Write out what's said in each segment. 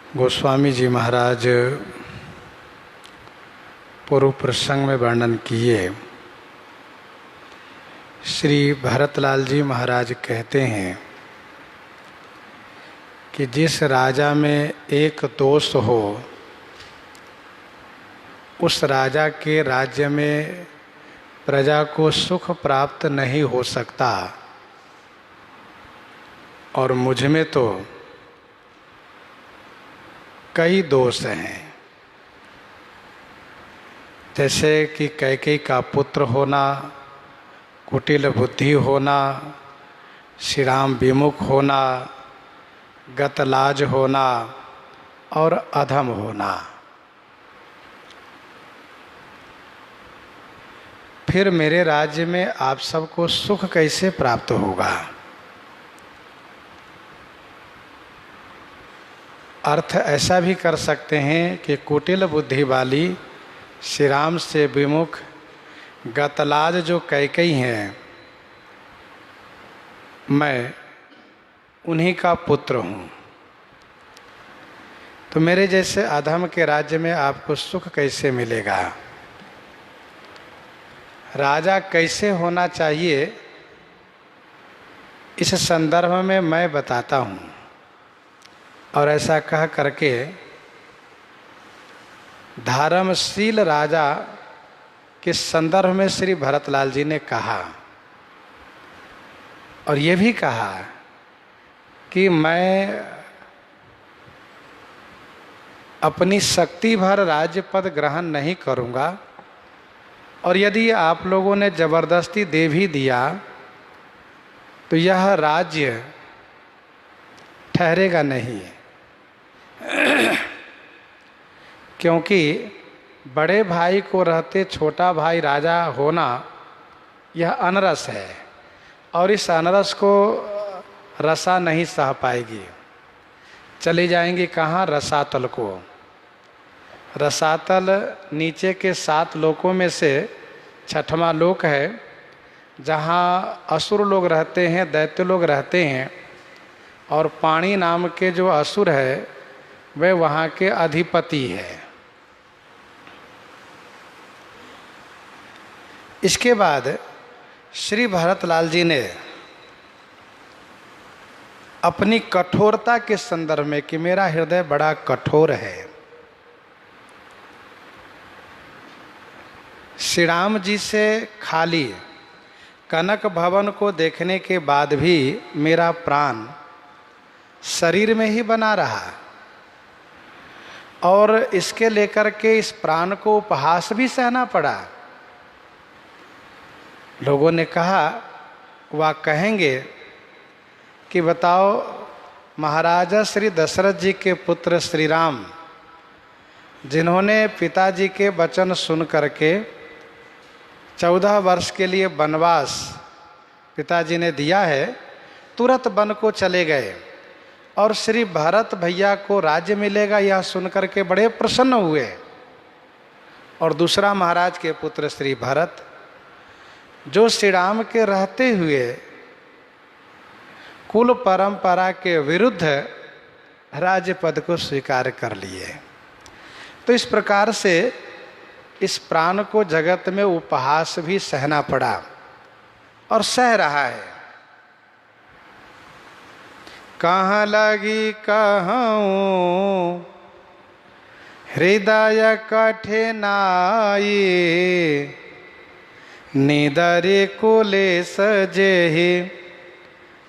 गोस्वामी जी महाराज पूर्व प्रसंग में वर्णन किए। श्री भरतलाल जी महाराज कहते हैं कि जिस राजा में एक दोष हो उस राजा के राज्य में प्रजा को सुख प्राप्त नहीं हो सकता, और मुझ में तो कई दोष हैं। जैसे कि कैकेयी का पुत्र होना, कुटिल बुद्धि होना, श्री राम विमुख होना, गतलाज होना और अधम होना। फिर मेरे राज्य में आप सबको सुख कैसे प्राप्त होगा? अर्थ ऐसा भी कर सकते हैं कि कुटिल बुद्धि वाली, श्री राम से विमुख, गतलाज जो कैकेयी हैं, मैं उन्हीं का पुत्र हूँ। तो मेरे जैसे अधम के राज्य में आपको सुख कैसे मिलेगा? राजा कैसे होना चाहिए, इस संदर्भ में मैं बताता हूँ। और ऐसा कह करके धर्मशील राजा के संदर्भ में श्री भरतलाल जी ने कहा, और ये भी कहा कि मैं अपनी शक्ति भर राज्य पद ग्रहण नहीं करूँगा, और यदि आप लोगों ने जबरदस्ती दे भी दिया तो यह राज्य ठहरेगा नहीं। क्योंकि बड़े भाई को रहते छोटा भाई राजा होना यह अनरस है, और इस अनरस को रसा नहीं सह पाएगी। चले जाएंगे कहाँ? रसातल को। रसातल नीचे के 7 लोकों में से 6वां लोक है, जहाँ असुर लोग रहते हैं, दैत्य लोग रहते हैं, और पाणी नाम के जो असुर है वे वहाँ के अधिपति है। इसके बाद श्री भरतलाल जी ने अपनी कठोरता के संदर्भ में कि मेरा हृदय बड़ा कठोर है, श्री राम जी से खाली कनक भवन को देखने के बाद भी मेरा प्राण शरीर में ही बना रहा, और इसके लेकर के इस प्राण को उपहास भी सहना पड़ा। लोगों ने कहा, वह कहेंगे कि बताओ, महाराजा श्री दशरथ जी के पुत्र श्री राम, जिन्होंने पिताजी के वचन सुन करके 14 वर्ष के लिए वनवास पिताजी ने दिया है, तुरंत वन को चले गए, और श्री भरत भैया को राज्य मिलेगा यह सुनकर के बड़े प्रसन्न हुए। और दूसरा महाराज के पुत्र श्री भरत, जो श्री राम के रहते हुए कुल परंपरा के विरुद्ध राज्य पद को स्वीकार कर लिए। तो इस प्रकार से इस प्राण को जगत में उपहास भी सहना पड़ा, और सह रहा है। कहाँ लगी कहूँ हृदय कठिनाई, निदरे कुले सजेहि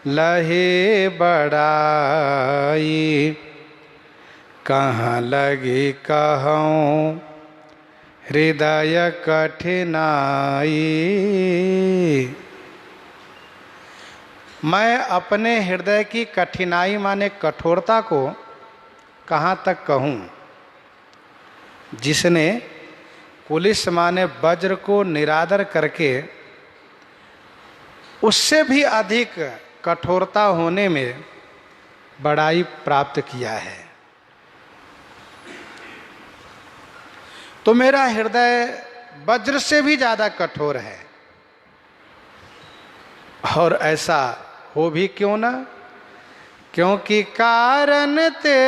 लहे बड़ाई। कहाँ लगी कहूँ हृदय कठिनाई। मैं अपने हृदय की कठिनाई माने कठोरता को कहाँ तक कहूँ? जिसने पुलिस माने वज्र को निरादर करके उससे भी अधिक कठोरता होने में बड़ाई प्राप्त किया है। तो मेरा हृदय वज्र से भी ज़्यादा कठोर है, और ऐसा हो भी क्यों ना, क्योंकि कारण ते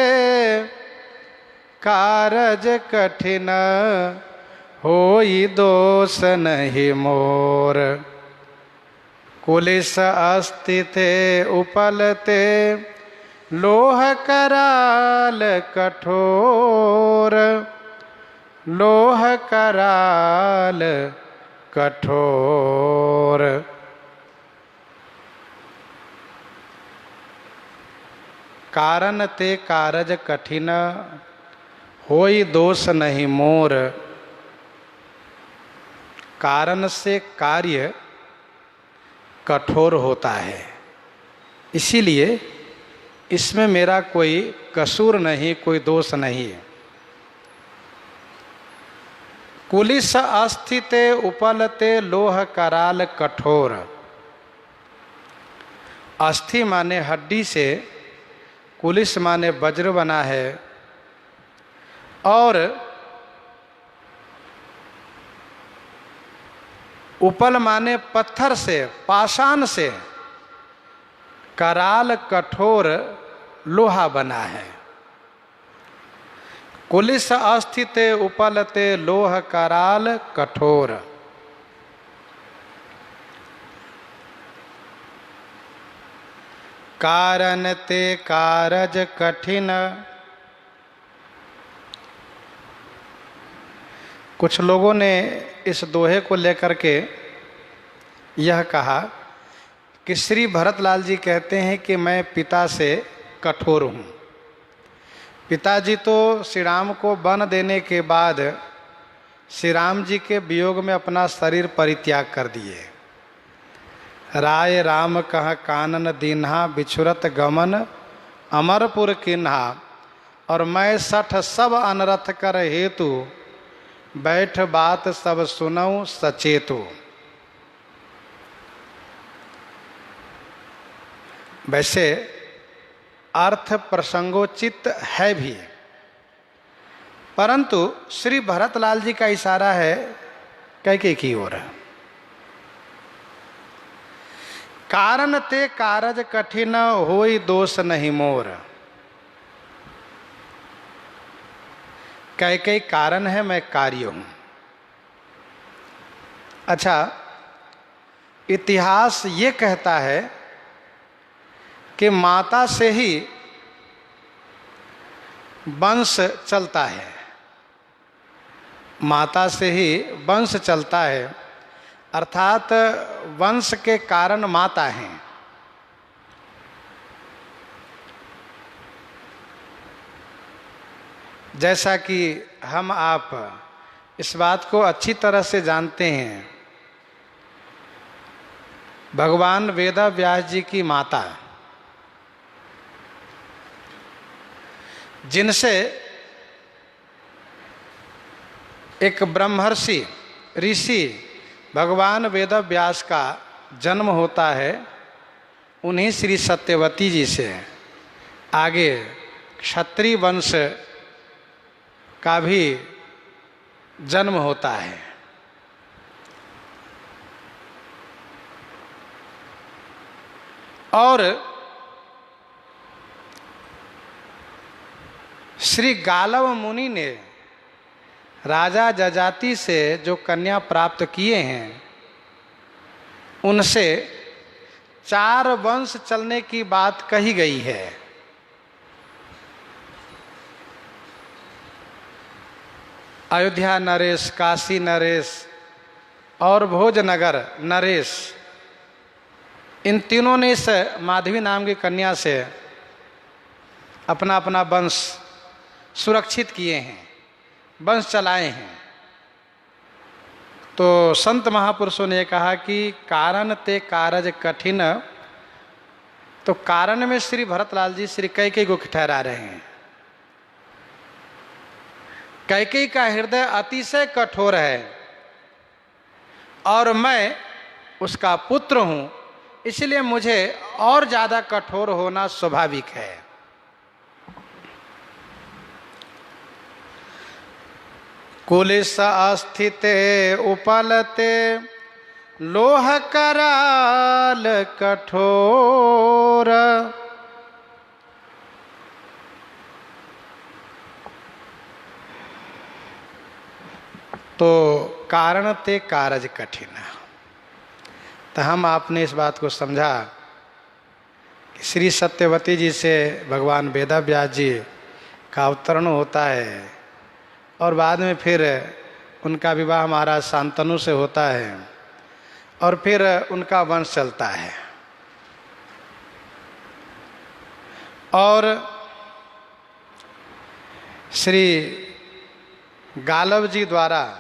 कारज कठिन होई दोष नहीं मोर। कुलिस अस्ति थे उपलते लोह कराल कठोर। लोह कराल कठोर। कारण ते कारज कठिन होई दोष नहीं मोर। कारण से कार्य कठोर होता है, इसीलिए इसमें मेरा कोई कसूर नहीं, कोई दोष नहीं है। कुलिस अस्थिते उपलते लोह कराल कठोर। अस्थि माने हड्डी से, कुलिस माने वज्र बना है, और उपल माने पत्थर से, पाषाण से। कराल कठोर लोहा बना है। कुलिस अस्थिते उपलते लोह कराल कठोर। कारण ते कारज कठिन। कुछ लोगों ने इस दोहे को लेकर के यह कहा कि श्री भरतलाल जी कहते हैं कि मैं पिता से कठोर हूँ। पिताजी तो श्री राम को वन देने के बाद श्री राम जी के वियोग में अपना शरीर परित्याग कर दिए। राय राम कह कानन दीन्हा बिछुरत गमन अमरपुर किन्हा। और मैं सठ सब अनरथ कर हेतु बैठ बात सब सुनऊं सचेतु। वैसे अर्थ प्रसंगोचित है भी, परंतु श्री भरतलाल जी का इशारा है कैकेयी की ओर। कारण ते कारज कठिन होई दोष नहीं मोर। कैकेयी कारण है, मैं कार्य हूं। अच्छा, इतिहास ये कहता है कि माता से ही वंश चलता है। माता से ही वंश चलता है, अर्थात वंश के कारण माता हैं। जैसा कि हम आप इस बात को अच्छी तरह से जानते हैं, भगवान वेदव्यास जी की माता, जिनसे एक ब्रह्मर्षि ऋषि भगवान वेदव्यास का जन्म होता है, उन्हीं श्री सत्यवती जी से आगे क्षत्रिय वंश का भी जन्म होता है। और श्री गालव मुनि ने राजा जजाति से जो कन्या प्राप्त किए हैं, उनसे 4 वंश चलने की बात कही गई है। अयोध्या नरेश, काशी नरेश और भोजनगर नरेश, इन तीनों ने इस माधवी नाम की कन्या से अपना अपना वंश सुरक्षित किए हैं, वंश चलाए हैं। तो संत महापुरुषों ने कहा कि कारण ते कारज कठिन, तो कारण में श्री भरतलाल जी श्री कैकेयी को ठहरा रहे हैं। कैकेयी का हृदय अतिशय कठोर है और मैं उसका पुत्र हूं, इसलिए मुझे और ज्यादा कठोर होना स्वाभाविक है। कुलिस अस्थिते उपलते लोह कराल कठोर। तो कारण ते कारज कठिन। तो हम आपने इस बात को समझा कि श्री सत्यवती जी से भगवान वेदव्यास जी का अवतरण होता है और बाद में फिर उनका विवाह महाराज शांतनु से होता है और फिर उनका वंश चलता है। और श्री गालव जी द्वारा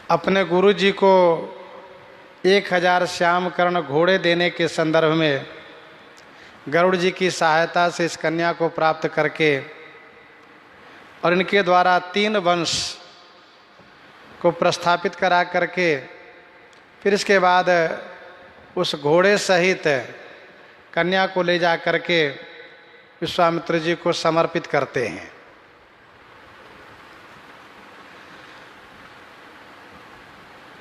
अपने गुरु जी को 1000 श्याम कर्ण घोड़े देने के संदर्भ में गरुड़ जी की सहायता से इस कन्या को प्राप्त करके और इनके द्वारा 3 वंश को प्रस्थापित करा करके फिर इसके बाद उस घोड़े सहित कन्या को ले जा करके विश्वामित्र जी को समर्पित करते हैं।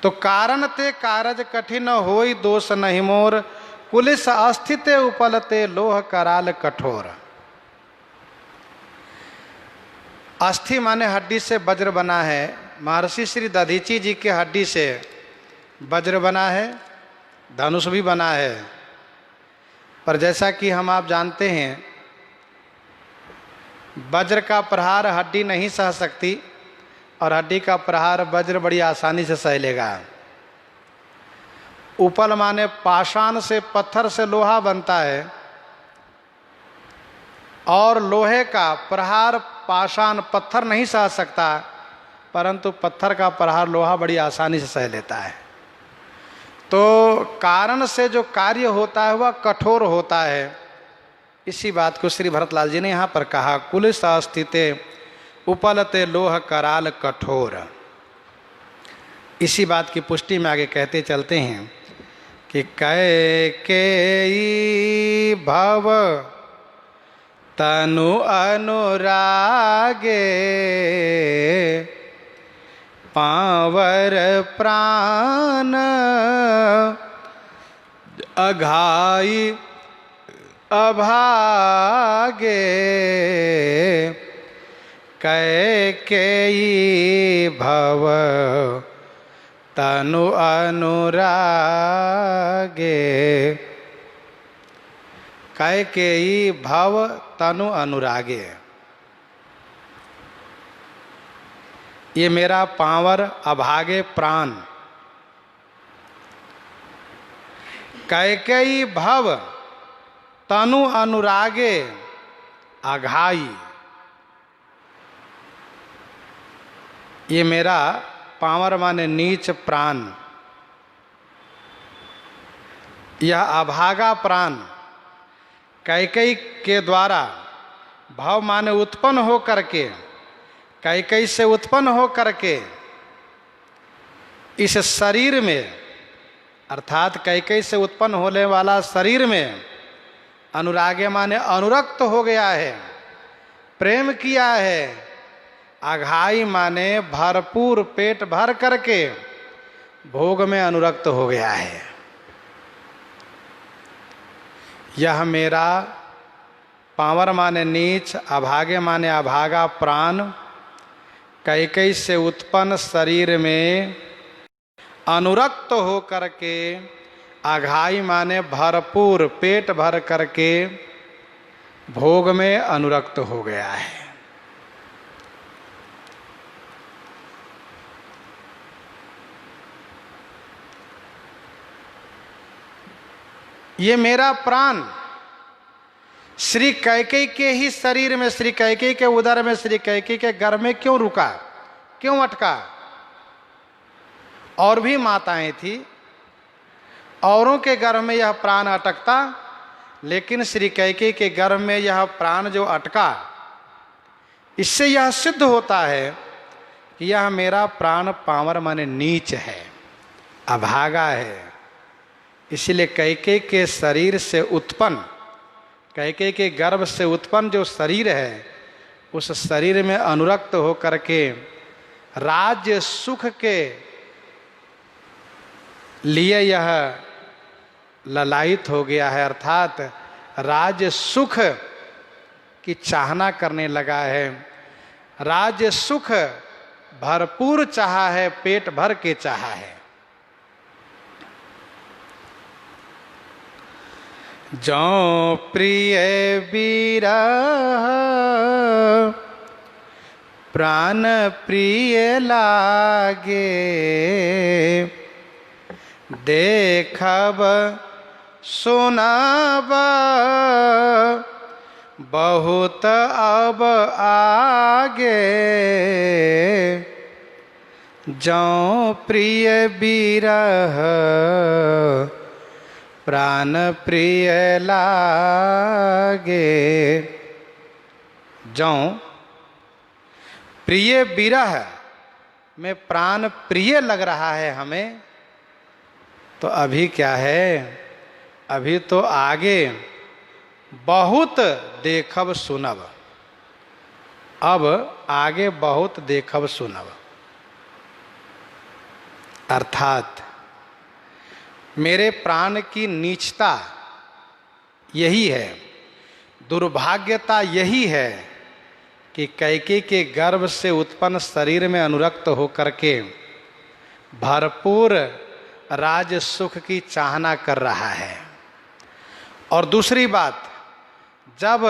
तो कारण ते कारज कठिन होई दोष नहीं मोर, कुलिस अस्थित उपलते लोह कराल कठोर। अस्थि माने हड्डी से वज्र बना है। महर्षि श्री दधीची जी के हड्डी से वज्र बना है, धनुष भी बना है। पर जैसा कि हम आप जानते हैं वज्र का प्रहार हड्डी नहीं सह सकती और हड्डी का प्रहार वज्र बड़ी आसानी से सह लेगा। उपल माने पाषाण से, पत्थर से लोहा बनता है और लोहे का प्रहार पाषाण पत्थर नहीं सह सकता, परंतु पत्थर का प्रहार लोहा बड़ी आसानी से सह लेता है। तो कारण से जो कार्य होता है वह कठोर होता है। इसी बात को श्री भरतलाल जी ने यहाँ पर कहा, कुलिस अस्थिते उपलते लोह कराल कठोर। इसी बात की पुष्टि में आगे कहते चलते हैं कि कैकेयी भव तनु अनुरागे, पावर प्राण अघाई अभागे, कैकेयी भव तनु अनुरागे। कैकेयी भव तनु अनुरागे, ये मेरा पांवर अभागे प्राण। कैकेयी भव तनु अनुरागे अघाई, ये मेरा पांवर माने नीच प्राण, यह अभागा प्राण कैकेयी के द्वारा भाव माने उत्पन्न हो करके, कैकेयी से उत्पन्न हो करके इस शरीर में, अर्थात कैकेयी से उत्पन्न होने वाला शरीर में अनुरागे माने अनुरक्त हो गया है, प्रेम किया है। अघाई माने भरपूर पेट भर करके भोग में अनुरक्त हो गया है। यह मेरा पांवर माने नीच, अभागे माने अभागा प्राण, कैकेयी से उत्पन्न शरीर में अनुरक्त हो करके, अघाई माने भरपूर पेट भर करके भोग में अनुरक्त हो गया है। ये मेरा प्राण श्री कैकेयी के ही शरीर में, श्री कैकेयी के उदर में, श्री कैकेयी के गर्भ में क्यों रुका, क्यों अटका? और भी माताएं थी, औरों के गर्भ में यह प्राण अटकता, लेकिन श्री कैकेयी के गर्भ में यह प्राण जो अटका, इससे यह सिद्ध होता है कि यह मेरा प्राण पांवर माने नीच है, अभागा है। इसीलिए कैकेयी के शरीर से उत्पन्न, कैकेयी के गर्भ से उत्पन्न जो शरीर है, उस शरीर में अनुरक्त होकर के राज्य सुख के लिए यह ललायित हो गया है, अर्थात राज्य सुख की चाहना करने लगा है। राज्य सुख भरपूर चाहा है, पेट भर के चाहा है। जौ प्रिय बिरह प्राण प्रिय लागे, देखब सुनब बहुत अब आगे। जौ प्रिय बिरह प्राण प्रिय लागे। जौ प्रिय बिरह में प्राण प्रिय लग रहा है हमें, तो अभी क्या है, अभी तो आगे बहुत देखब सुनब। अब आगे बहुत देखब सुनब, अर्थात मेरे प्राण की नीचता यही है, दुर्भाग्यता यही है कि कैकेयी के गर्भ से उत्पन्न शरीर में अनुरक्त होकर के भरपूर राज सुख की चाहना कर रहा है। और दूसरी बात, जब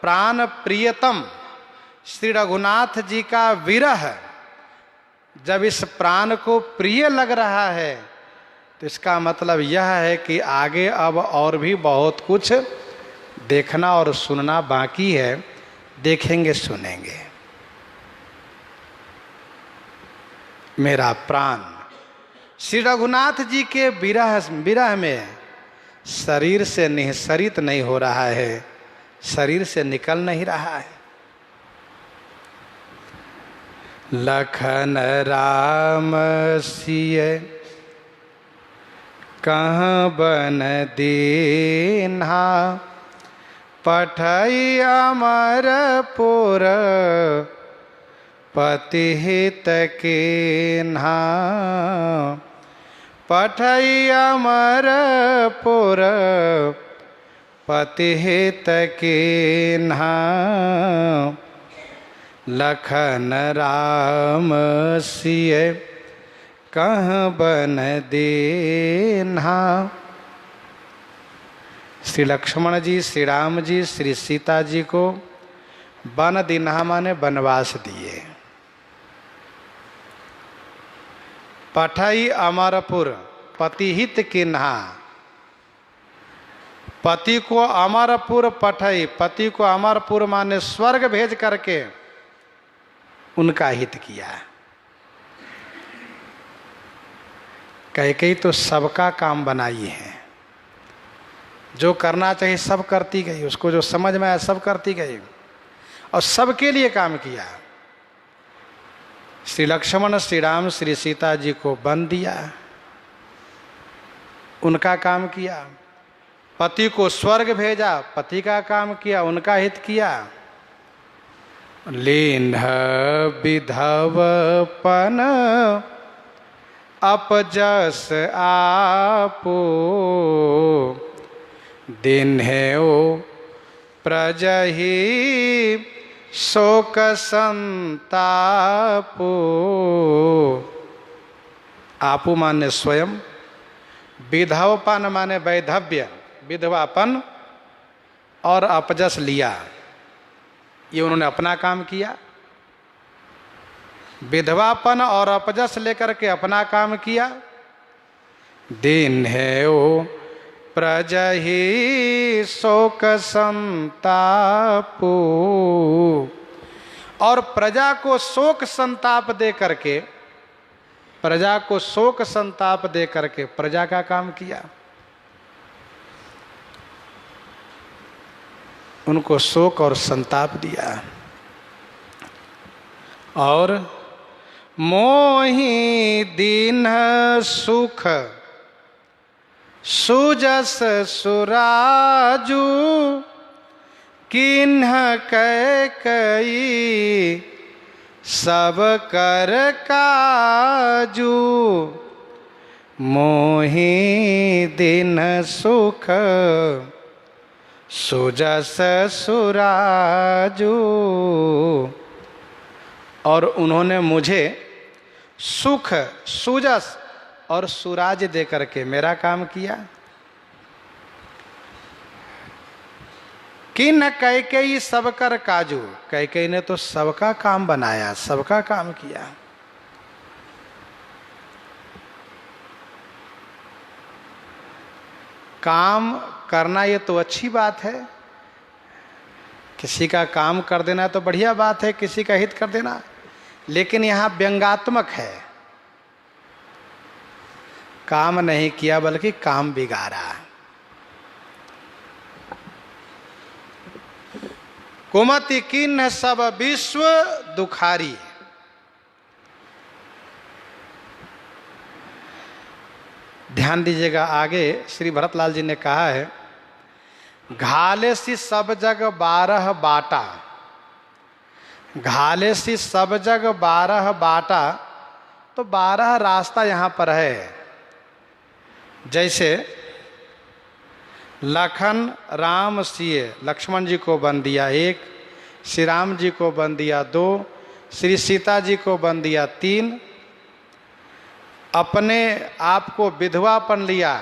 प्राण प्रियतम श्री रघुनाथ जी का विरह जब इस प्राण को प्रिय लग रहा है, तो इसका मतलब यह है कि आगे अब और भी बहुत कुछ देखना और सुनना बाकी है, देखेंगे सुनेंगे। मेरा प्राण श्री रघुनाथ जी के विरह में शरीर से निःसरित नहीं हो रहा है, शरीर से निकल नहीं रहा है। लखन राम सिय कहाँ बन दीन्हा, पठई अमरपुर पतिहित कीन्हा। पठई अमरपुर पतिहित कीन्हा। लखन राम सिय कहाँ बन दीन्हा। श्री लक्ष्मण जी, श्री राम जी, श्री सीता जी को बन दीन्हा माने वनवास दिए। पठई अमरपुर पतिहित कीन्हा, पति को अमरपुर पठई, पति को अमरपुर माने स्वर्ग भेज करके उनका हित किया। कैकेयी तो सबका काम बनाई है, जो करना चाहिए सब करती गई, उसको जो समझ में आया सब करती गई और सबके लिए काम किया। श्री लक्ष्मण, श्री राम, श्री सीता जी को वन दिया, उनका काम किया। पति को स्वर्ग भेजा, पति का काम किया, उनका हित किया। लीन्ह विधवपन अपजस आपो, दिन्हेउ प्रजहि शोक संतापो। आपू माने स्वयं, विधवपन माने वैधव्य, विधवापन और अपजस लिया, ये उन्होंने अपना काम किया। विधवापन और अपजस लेकर के अपना काम किया। दिन्हेउ प्रजहि शोक संतापो, और प्रजा को शोक संताप दे करके, प्रजा को शोक संताप दे करके प्रजा का काम किया। उनको शोक और संताप दिया। और मोहि दीन सुख सुजस सुराजू, किन्ह कैकेयी सब कर काजू। मोहि दीन सुख सुजस सुराजू, और उन्होंने मुझे सुख, सुजस और सुराज दे करके मेरा काम किया। किन कैकेयी सब कर काजू, कैकेयी ने तो सबका काम बनाया, सबका काम किया। काम करना ये तो अच्छी बात है, किसी का काम कर देना तो बढ़िया बात है, किसी का हित कर देना, लेकिन यहां व्यंग्यात्मक है। काम नहीं किया बल्कि काम बिगाड़ा। कुमति किन्न सब विश्व दुखारी। ध्यान दीजिएगा, आगे श्री भरतलाल जी ने कहा है, घाले सी सब जग 12 बाटा। घाले सी सब जग 12 बाटा, तो 12 रास्ता यहां पर है। जैसे लखन राम सिए, लक्ष्मण जी को बन दिया 1, श्री राम जी को बन दिया 2, श्री सीता जी को बन दिया 3, अपने आप को विधवापन लिया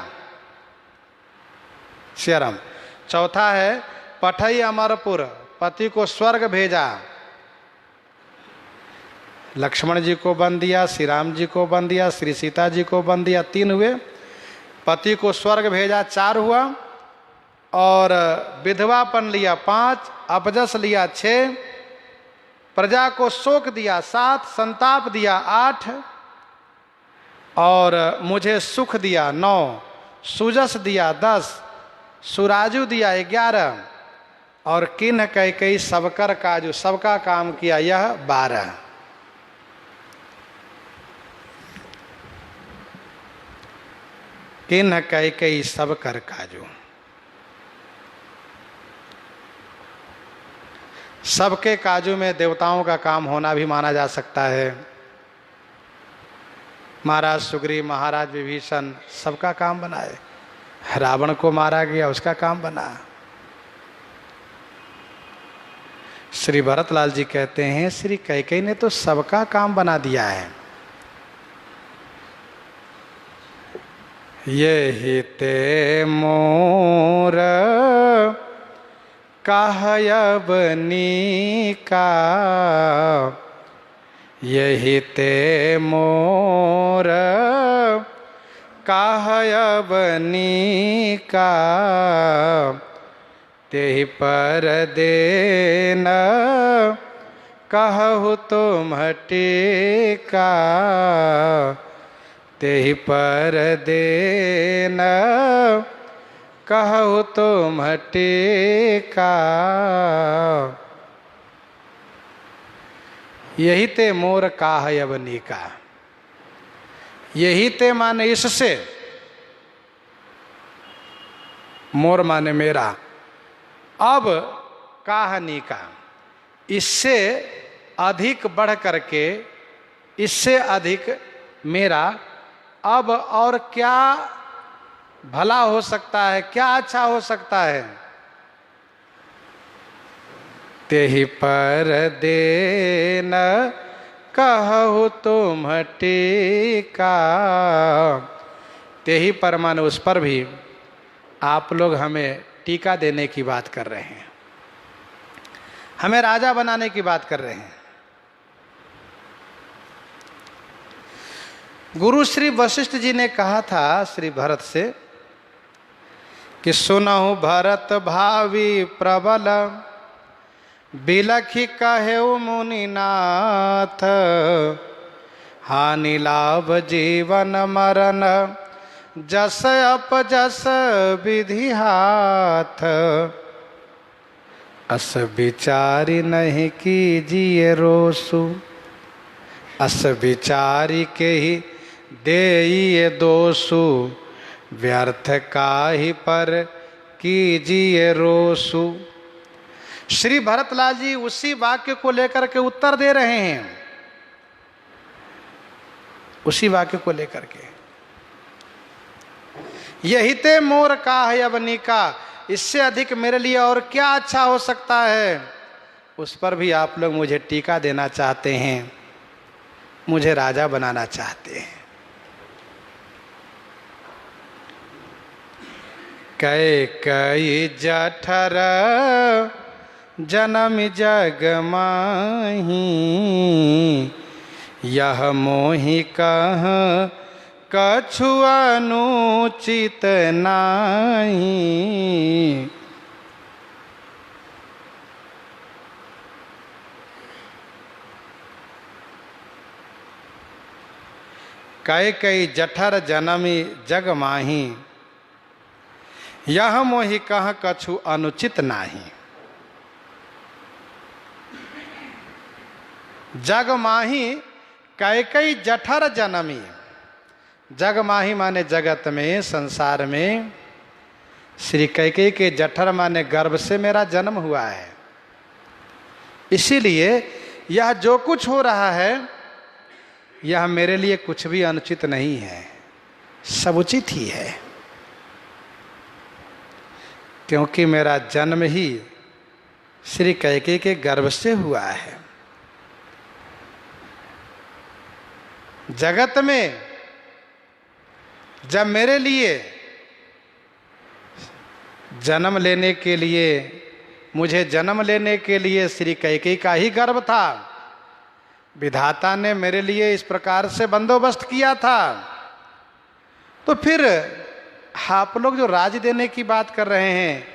श्रीराम। चौथा है पठई अमरपुर, पति को स्वर्ग भेजा, लक्ष्मण जी को बन दिया, श्री राम जी को बन दिया, श्री सीता जी को बन दिया, 3 हुए। पति को स्वर्ग भेजा 4 हुआ, और विधवापन लिया 5, अपजस लिया 6, प्रजा को शोक दिया 7, संताप दिया 8, और मुझे सुख दिया 9, सुजस दिया 10, सुराजू दिया 11, और किन्ह कैकेयी सबकर काजू, सबका काम किया यह 12। किन्ह कैकेयी सब कर काजू। सबके काजू में देवताओं का काम होना भी माना जा सकता है। महाराज सुग्रीव, महाराज विभीषण, सबका काम बनाए। रावण को मारा गया, उसका काम बना। श्री भरतलाल जी कहते हैं, श्री कैकेयी ने तो सबका काम बना दिया है। यही ते मोर कहयब नीका, यही ते मोर कहयब नीका, तेहि पर देन कहु तुम टीका, तेहि पर देन कहु तुम टीका। यही ते मोर काहयब नीका। यही ते माने इससे, मोर माने मेरा, अब काहनी का, इससे अधिक बढ़ करके, इससे अधिक मेरा अब और क्या भला हो सकता है, क्या अच्छा हो सकता है। तेहि पर देन कहु तुम टीका। तेहि पर माने उस पर भी आप लोग हमें टीका देने की बात कर रहे हैं, हमें राजा बनाने की बात कर रहे हैं। गुरु श्री वशिष्ठ जी ने कहा था श्री भरत से कि सुनहु भरत भावी प्रबल, बिलखि कहेउ मुनिनाथ, हानि लाभ जीवन मरण, जस अपजस विधि हाथ, अस विचारी नहीं कीजिए रोसु, अस विचारी के ही देइए दोषु, व्यर्थ काहि पर कीजिए रोसु। श्री भरतलाल जी उसी वाक्य को लेकर के उत्तर दे रहे हैं, उसी वाक्य को लेकर के। यही ते मोर काहयब नीका, इससे अधिक मेरे लिए और क्या अच्छा हो सकता है। उस पर भी आप लोग मुझे टीका देना चाहते हैं, मुझे राजा बनाना चाहते हैं। कई जठर जन्म जग माही, यह मोहि कह कछु अनुचित नाही। कई जठर जनमी जग माही, यह मोहि कह कछु अनुचित नाही। जग माही कई जठर जनमी, जग माही माने जगत में, संसार में। श्री कैकेयी के जठर माने गर्भ से मेरा जन्म हुआ है। इसीलिए यह जो कुछ हो रहा है यह मेरे लिए कुछ भी अनुचित नहीं है, सब उचित ही है, क्योंकि मेरा जन्म ही श्री कैकेयी के गर्भ से हुआ है। जगत में जब मेरे लिए जन्म लेने के लिए, मुझे जन्म लेने के लिए श्री कैकेयी का ही गर्भ था, विधाता ने मेरे लिए इस प्रकार से बंदोबस्त किया था, तो फिर आप लोग जो राज देने की बात कर रहे हैं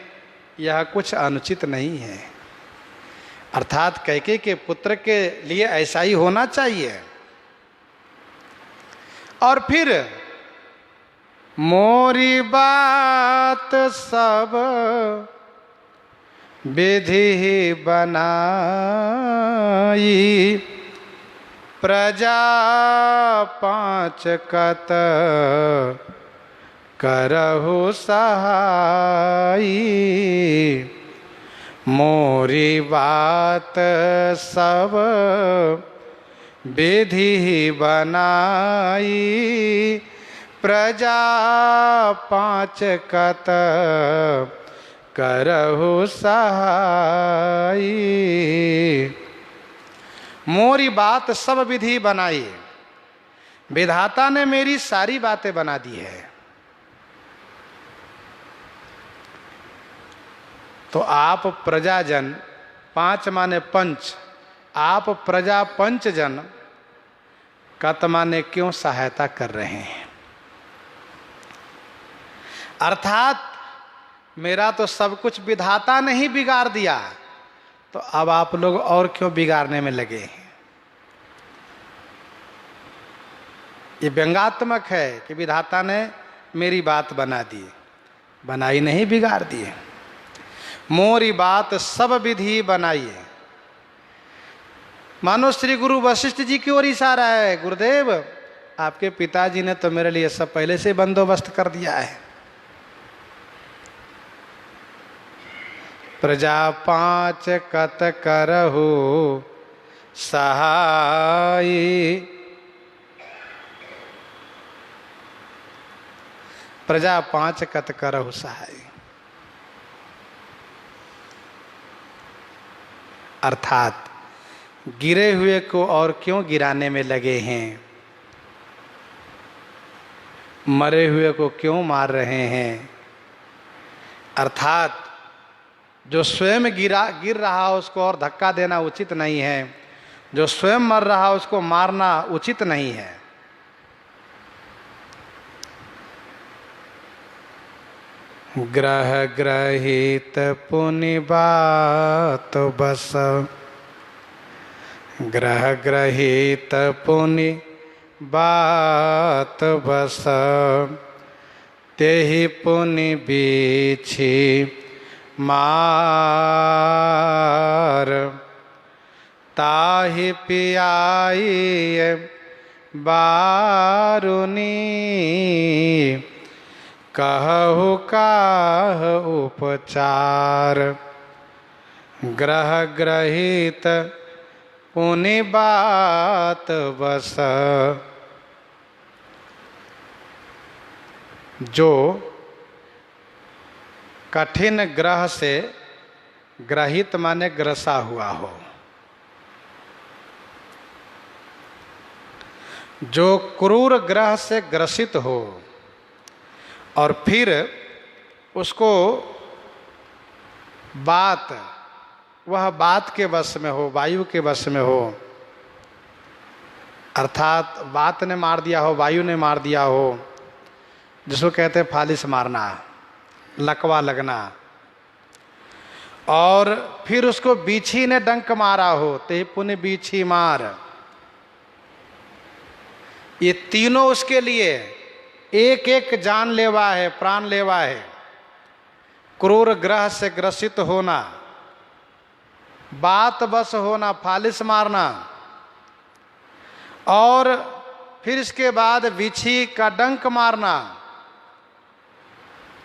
यह कुछ अनुचित नहीं है। अर्थात कैकेयी के पुत्र के लिए ऐसा ही होना चाहिए। और फिर मोरी बात सब विधि बनाई, प्रजा पांच कत करहु सहाई। मोरी बात सब विधि बनाई, प्रजा पांच कत करहु सहाई। मोरी बात सब विधि बनाई, विधाता ने मेरी सारी बातें बना दी है। तो आप प्रजाजन, पांच माने पंच, आप प्रजा पंच जन कत माने क्यों सहायता कर रहे हैं? अर्थात मेरा तो सब कुछ विधाता ने ही बिगाड़ दिया, तो अब आप लोग और क्यों बिगाड़ने में लगे हैं? ये व्यंग्यात्मक है कि विधाता ने मेरी बात बना दी, बनाई नहीं, बिगाड़ दी। मोरी बात सब विधि बनाइए। मानो श्री गुरु वशिष्ठ जी की ओर इशारा है, गुरुदेव आपके पिताजी ने तो मेरे लिए सब पहले से बंदोबस्त कर दिया है। प्रजा पांच कत करहु सहाई, प्रजा पांच कत करहु सहाई। अर्थात गिरे हुए को और क्यों गिराने में लगे हैं, मरे हुए को क्यों मार रहे हैं? अर्थात जो स्वयं गिर रहा उसको और धक्का देना उचित नहीं है, जो स्वयं मर रहा उसको मारना उचित नहीं है। ग्रह ग्रहित पुनि बात बस, ग्रह ग्रहित पुनि बात बस, तेहि पुनि बीछी मार, ताहि पियाई बारुनी, कहु काह उपचार। ग्रह ग्रहित पुनि बात बस, जो कठिन ग्रह से ग्रहित माने ग्रसा हुआ हो, जो क्रूर ग्रह से ग्रसित हो और फिर उसको वह बात के वश में हो, वायु के वश में हो, अर्थात बात ने मार दिया हो, वायु ने मार दिया हो, जिसको कहते हैं फालिस मारना, लकवा लगना, और फिर उसको बीछी ने डंक मारा हो, ते पुण्य बीछी मार। ये तीनों उसके लिए एक एक जानलेवा है, प्राणलेवा है। क्रूर ग्रह से ग्रसित होना, बात बस होना, फालिस मारना, और फिर इसके बाद बिछी का डंक मारना,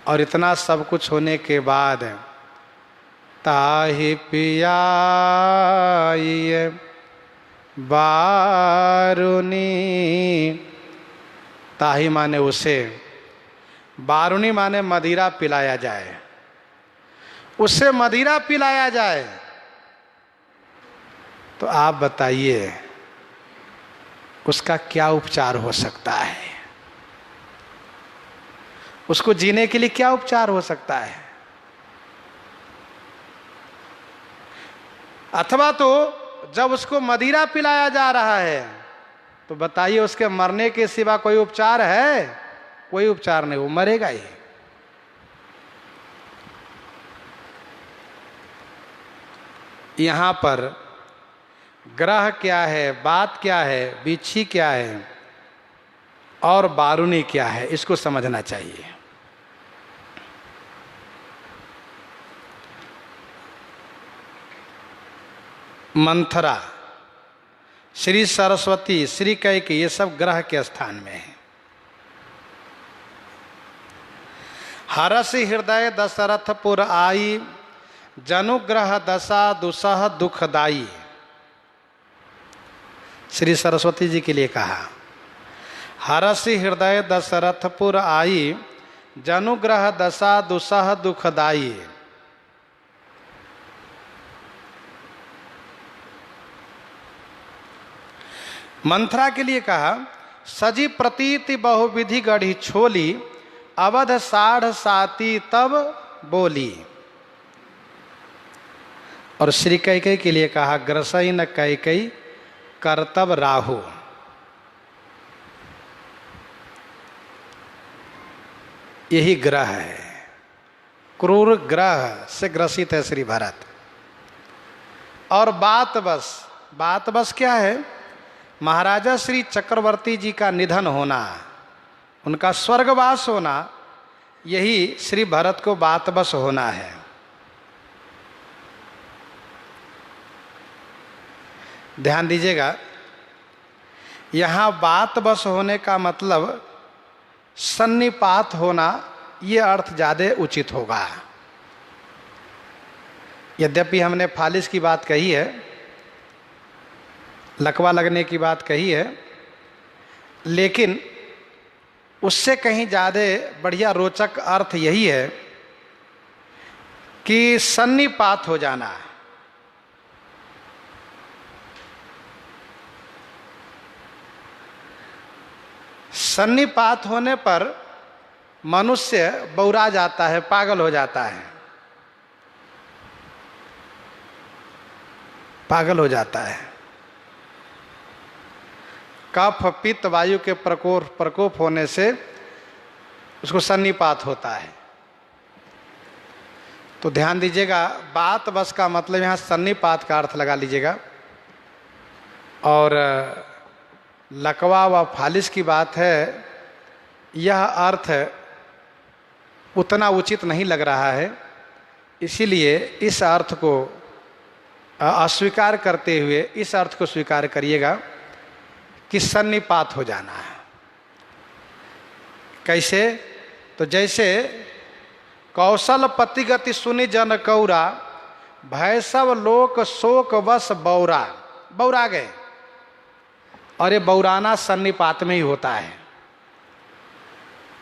और इतना सब कुछ होने के बाद ताहि पियाई बारुनी, ताहि माने उसे, बारुनी माने मदिरा पिलाया जाए, उससे मदिरा पिलाया जाए। तो आप बताइए उसका क्या उपचार हो सकता है? उसको जीने के लिए क्या उपचार हो सकता है? अथवा तो जब उसको मदिरा पिलाया जा रहा है तो बताइए उसके मरने के सिवा कोई उपचार है? कोई उपचार नहीं, वो मरेगा ही। यहां पर ग्रह क्या है, बात क्या है, बिच्छी क्या है और बारुनी क्या है, इसको समझना चाहिए। मंथरा, श्री सरस्वती, श्री कैकेयी, ये सब ग्रह के स्थान में है। हरसि हृदय दशरथपुर आई, जनुग्रह दशा दुसह दुखदाई। श्री सरस्वती जी के लिए कहा, हरसि हृदय दशरथपुर आई, जनुग्रह दशा दुसह दुखदाई। मंथरा के लिए कहा, सजी प्रतीति बहुविधि गढ़ी छोली, अवध साढ़ साती तब बोली। और श्री कैकेयी के लिए कहा, ग्रसई न कैकेयी करतब राहु। यही ग्रह है, क्रूर ग्रह से ग्रसित है श्री भरत। और बात बस क्या है? महाराजा श्री चक्रवर्ती जी का निधन होना, उनका स्वर्गवास होना, यही श्री भरत को बात बस होना है। ध्यान दीजिएगा, यहाँ बात बस होने का मतलब सन्निपात होना, ये अर्थ ज़्यादा उचित होगा। यद्यपि हमने फालिस की बात कही है, लकवा लगने की बात कही है, लेकिन उससे कहीं ज़्यादा बढ़िया रोचक अर्थ यही है कि सन्निपात हो जाना। सन्निपात होने पर मनुष्य बौरा जाता है, पागल हो जाता है, पागल हो जाता है। कफ पित्त वायु के प्रकोप होने से उसको सन्निपात होता है। तो ध्यान दीजिएगा, बात बस का मतलब यहाँ सन्निपात का अर्थ लगा लीजिएगा। और लकवा व फालिस की बात है, यह अर्थ उतना उचित नहीं लग रहा है, इसीलिए इस अर्थ को अस्वीकार करते हुए इस अर्थ को स्वीकार करिएगा कि सन्निपात हो जाना है। कैसे? तो जैसे कौशल पति गति सुनि जन कौरा, भय सब लोक शोक वश बौरा। बौरा गए, और ये बौराना सन्निपात में ही होता है।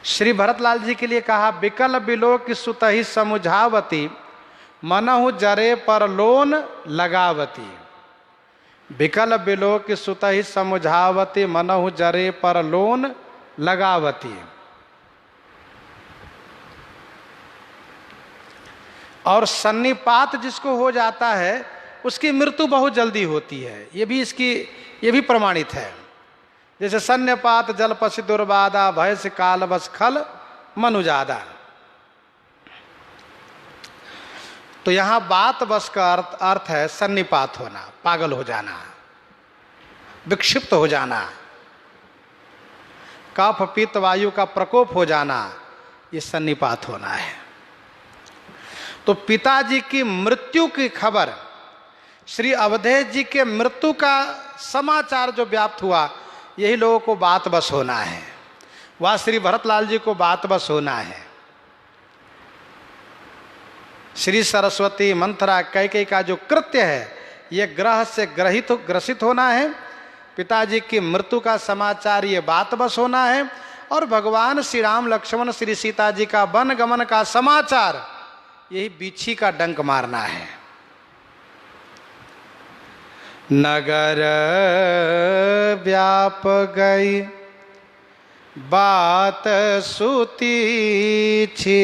श्री भरतलाल जी के लिए कहा, विकल बिलो की सुतहि समुझावती, मनहु जरे पर लोन लगावती। विकल बिलो की सुतहि समुझावती, मनहु जरे पर लोन लगावती। और सन्निपात जिसको हो जाता है उसकी मृत्यु बहुत जल्दी होती है, ये भी प्रमाणित है। जैसे सन्निपात जलपसि दुर्बाधा, भय से काल बस खल मनुजादा। तो यहां बात बस का अर्थ है सन्निपात होना, पागल हो जाना, विक्षिप्त हो जाना, कफ पित्त वायु का प्रकोप हो जाना, ये सन्निपात होना है। तो पिताजी की मृत्यु की खबर, श्री अवधेश जी के मृत्यु का समाचार जो व्याप्त हुआ, यही लोगों को बात बस होना है। वह श्री भरतलाल जी को बात बस होना है। श्री सरस्वती मंथरा कैकेयी का जो कृत्य है, ये ग्रह से ग्रसित होना है। पिताजी की मृत्यु का समाचार ये बात बस होना है। और भगवान श्री राम लक्ष्मण श्री सीता जी का वन गमन का समाचार, यही बिच्छी का डंक मारना है। नगर व्याप गई बात सुती छी,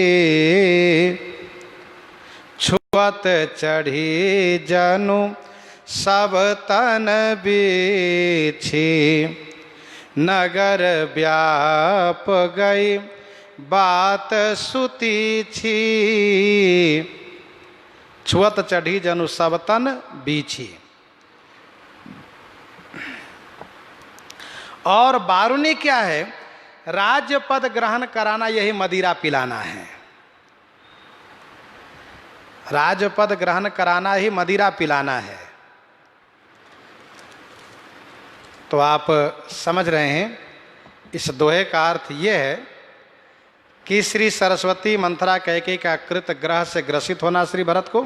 छुअत चढ़ी जनु सब तन बीछी। नगर व्याप गई बात सुती छी, छुअत चढ़ी जनु सब तन बीछी। और बारुनी क्या है? राज्य पद ग्रहण कराना, यही मदिरा पिलाना है। राजपद ग्रहण कराना ही मदिरा पिलाना है। तो आप समझ रहे हैं, इस दोहे का अर्थ यह है कि श्री सरस्वती मंथरा कैकेयी का कृत ग्रह से ग्रसित होना, श्री भरत को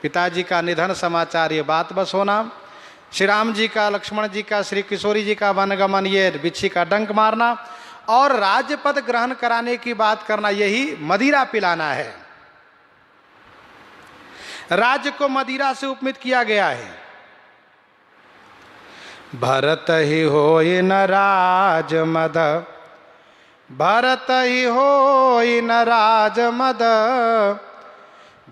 पिताजी का निधन समाचार ये बात बस होना, श्री राम जी का, लक्ष्मण जी का, श्री किशोरी जी का वनगमन, ये बिच्छी का डंक मारना, और राज्यपद ग्रहण कराने की बात करना, यही मदिरा पिलाना है। राज्य को मदिरा से उपमित किया गया है। भरत ही होई न राज मद, भरत ही होई न राज मद,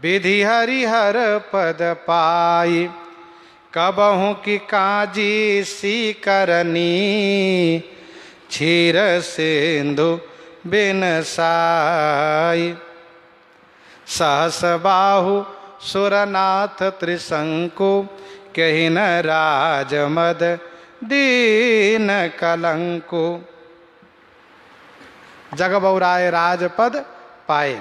विधि हरिहर पद पाई। कबहू की काजी सी करनी, क्षीर सिंधु बिन साई। सहस बाहु सुरनाथ त्रिशंकु, कहि न राजमद दीन कलंकु। जग बहुराय राजपद पाए,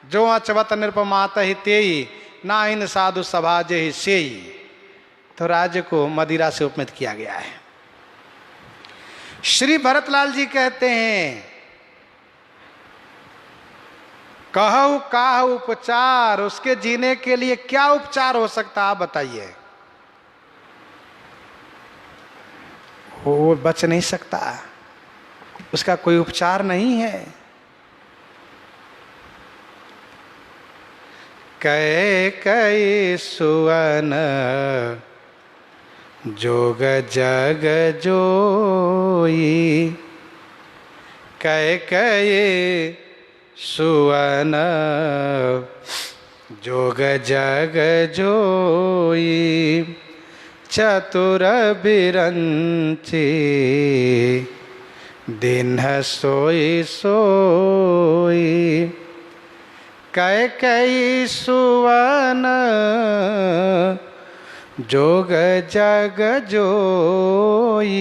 जो अचवत नृपमात ही तेई, ना इन साधु सभा जेहि सेई। तो राज्य को मदिरा से उपमित किया गया है। श्री भरतलाल जी कहते हैं, कहु का उपचार, उसके जीने के लिए क्या उपचार हो सकता है आप बताइए। वो बच नहीं सकता, उसका कोई उपचार नहीं है। कैकेयी सुवन जोग जग जोई। कैकेयी सुवन जोग जग जोई। चतुर बिरंची दिन सोई सोई। कैकेयी सुवन जोग जग जोई।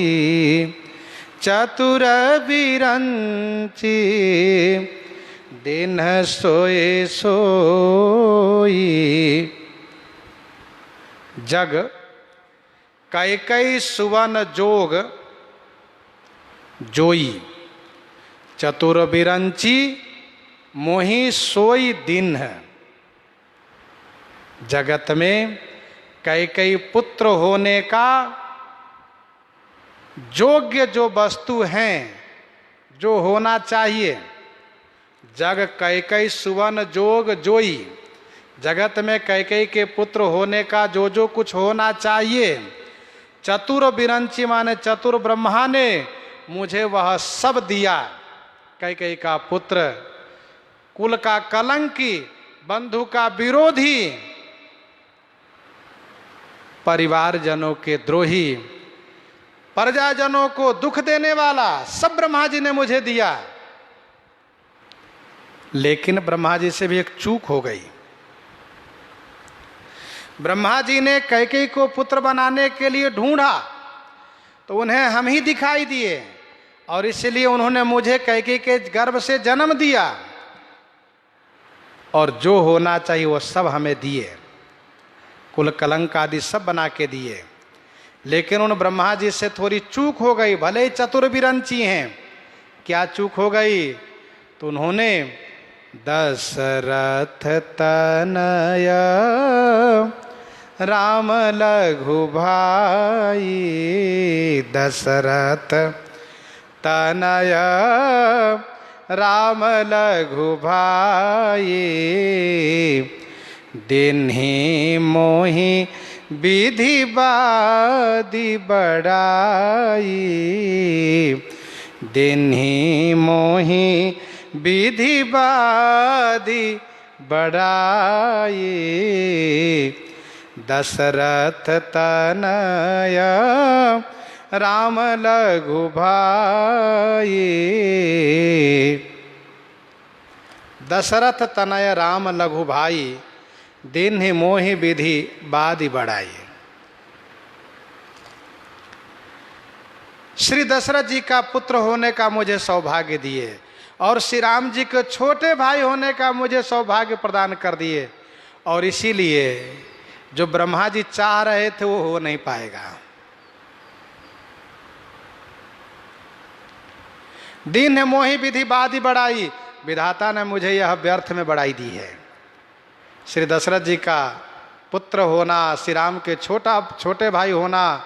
चतुर बिरंची दिन सोए सोई। जग कैकेयी सुवन जोग जोई। चतुर बिरंची मोहि सोई दिन है। जगत में कैकेयी पुत्र होने का योग्य जो वस्तु हैं, जो होना चाहिए, जग कैकेयी सुवन जोग जोई। जगत में कैकेयी के पुत्र होने का जो जो कुछ होना चाहिए, चतुर बिरंची माने चतुर ब्रह्मा ने मुझे वह सब दिया। कैकेयी का पुत्र, कुल का कलंकी, बंधु का विरोधी, परिवारजनों के द्रोही, प्रजाजनों को दुख देने वाला, सब ब्रह्मा जी ने मुझे दिया। लेकिन ब्रह्मा जी से भी एक चूक हो गई। ब्रह्मा जी ने कैकेयी को पुत्र बनाने के लिए ढूंढा तो उन्हें हम ही दिखाई दिए, और इसलिए उन्होंने मुझे कैकेयी के गर्भ से जन्म दिया, और जो होना चाहिए वो सब हमें दिए, कुल कलंक आदि सब बना के दिए। लेकिन उन ब्रह्मा जी से थोड़ी चूक हो गई, भले ही चतुर बिरंची हैं। क्या चूक हो गई? तो उन्होंने दशरथ तनया राम लघु भाई, दशरथ तनया राम लघु भाई, दिन्हि मोहि विधि बादी बड़ाई, दिन्हि मोहि विधि बादी बड़ाई, दशरथ तनया राम लघु भाई। दशरथ तनय राम लघु भाई, दिन्हि मोहि विधि बादी बढ़ाई। श्री दशरथ जी का पुत्र होने का मुझे सौभाग्य दिए, और श्री राम जी के छोटे भाई होने का मुझे सौभाग्य प्रदान कर दिए, और इसीलिए जो ब्रह्मा जी चाह रहे थे वो हो नहीं पाएगा। दीन मोहि विधि बादी बढ़ाई, विधाता ने मुझे यह व्यर्थ में बढ़ाई दी है। श्री दशरथ जी का पुत्र होना, श्री राम के छोटे भाई होना,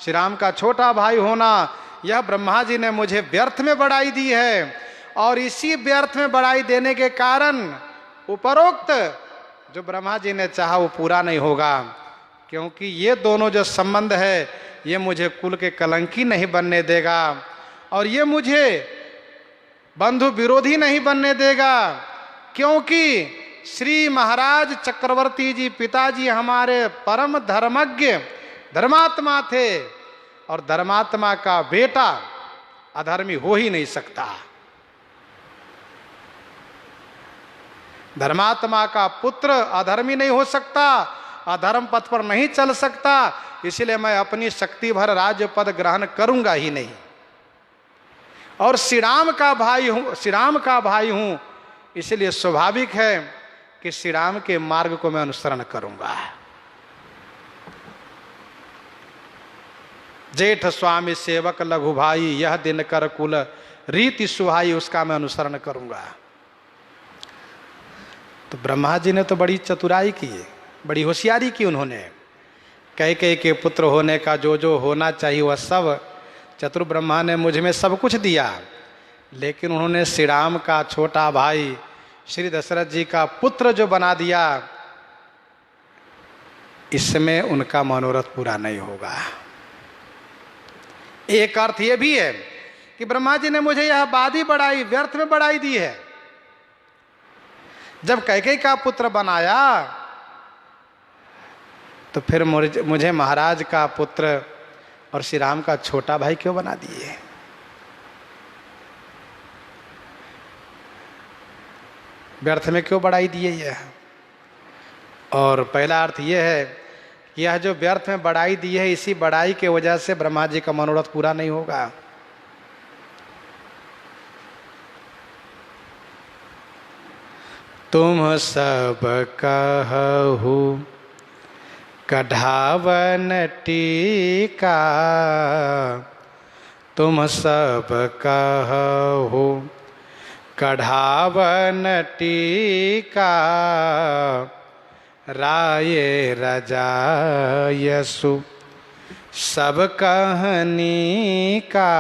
श्री राम का छोटा भाई होना, यह ब्रह्मा जी ने मुझे व्यर्थ में बढ़ाई दी है। और इसी व्यर्थ में बढ़ाई देने के कारण उपरोक्त जो ब्रह्मा जी ने चाहा वो पूरा नहीं होगा, क्योंकि ये दोनों जो संबंध है ये मुझे कुल के कलंकी नहीं बनने देगा, और ये मुझे बंधु विरोधी नहीं बनने देगा। क्योंकि श्री महाराज चक्रवर्ती जी पिताजी हमारे परम धर्मज्ञ धर्मात्मा थे, और धर्मात्मा का बेटा अधर्मी हो ही नहीं सकता। धर्मात्मा का पुत्र अधर्मी नहीं हो सकता, अधर्म पथ पर नहीं चल सकता। इसलिए मैं अपनी शक्ति भर राज्य पद ग्रहण करूंगा ही नहीं, और श्री राम का भाई हूं, इसलिए स्वाभाविक है कि श्री राम के मार्ग को मैं अनुसरण करूंगा। जेठ स्वामी सेवक लघु भाई, यह दिन कर कुल रीति सुहाई, उसका मैं अनुसरण करूंगा। तो ब्रह्मा जी ने तो बड़ी चतुराई की, बड़ी होशियारी की। उन्होंने कैकेयी के पुत्र होने का जो जो होना चाहिए वह सब चतुर ब्रह्मा ने मुझ में सब कुछ दिया। लेकिन उन्होंने श्री राम का छोटा भाई श्री दशरथ जी का पुत्र जो बना दिया, इसमें उनका मनोरथ पूरा नहीं होगा। एक अर्थ यह भी है कि ब्रह्मा जी ने मुझे यह बादी बढ़ाई, व्यर्थ में बढ़ाई दी है। जब कैकेयी का पुत्र बनाया तो फिर मुझे महाराज का पुत्र और श्री राम का छोटा भाई क्यों बना दिए? व्यर्थ में क्यों बढ़ाई दिए यह? और पहला अर्थ यह है कि यह जो व्यर्थ में बढ़ाई दी है, इसी बढ़ाई के वजह से ब्रह्मा जी का मनोरथ पूरा नहीं होगा। तुम सब कहु कढ़ावन टीका, तुम सब कहु कढ़ावन टीका, राये रजायसु सब कहनी का,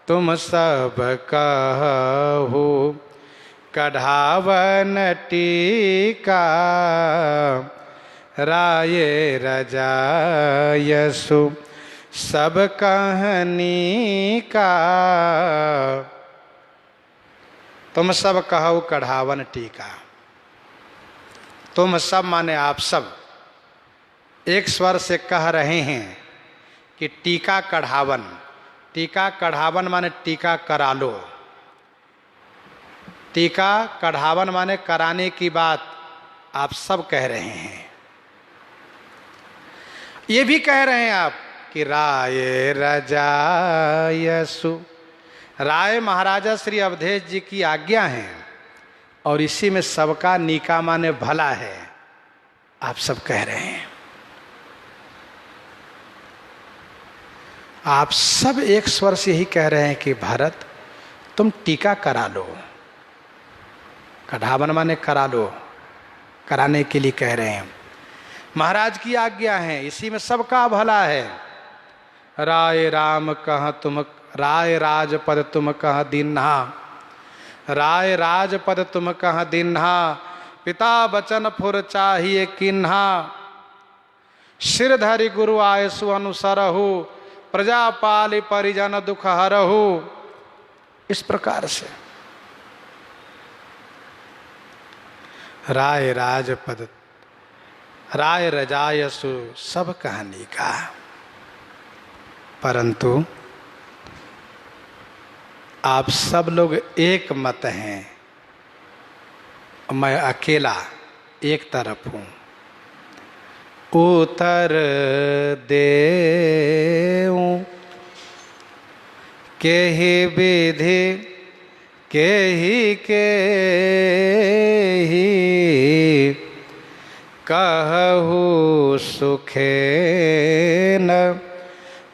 तुम सब कहु कढ़ावन टीका राय रजायसु सब कहनी का। तुम सब कहो कढ़ावन टीका। तुम सब माने आप सब एक स्वर से कह रहे हैं कि टीका कढ़ावन। टीका कढ़ावन माने टीका करा लो। टीका कढ़ावन माने कराने की बात आप सब कह रहे हैं। ये भी कह रहे हैं आप कि राय रजायसु। राय महाराजा श्री अवधेश जी की आज्ञा है और इसी में सबका नीका माने भला है, आप सब कह रहे हैं। आप सब एक स्वर से ही कह रहे हैं कि भरत तुम टीका करा लो। कढ़ावन माने करा लो, कराने के लिए कह रहे हैं। महाराज की आज्ञा है, इसी में सबका भला है। राय राम कह तुम, राय राजपद तुम कह दीन्हा। राय राजपद तुम कह दीन्हा, पिता बचन फुर चाहिए किन्हा। सिर धरि गुरु आयसु अनुसरहु, प्रजा पालि परिजन दुख हरहु। इस प्रकार से राय राजपद राय रजायसु सब कहानी का। परंतु आप सब लोग एक मत हैं, मैं अकेला एक तरफ हूं। उत्तर देऊं केहि विधि केहि केहि, कहु सुखेन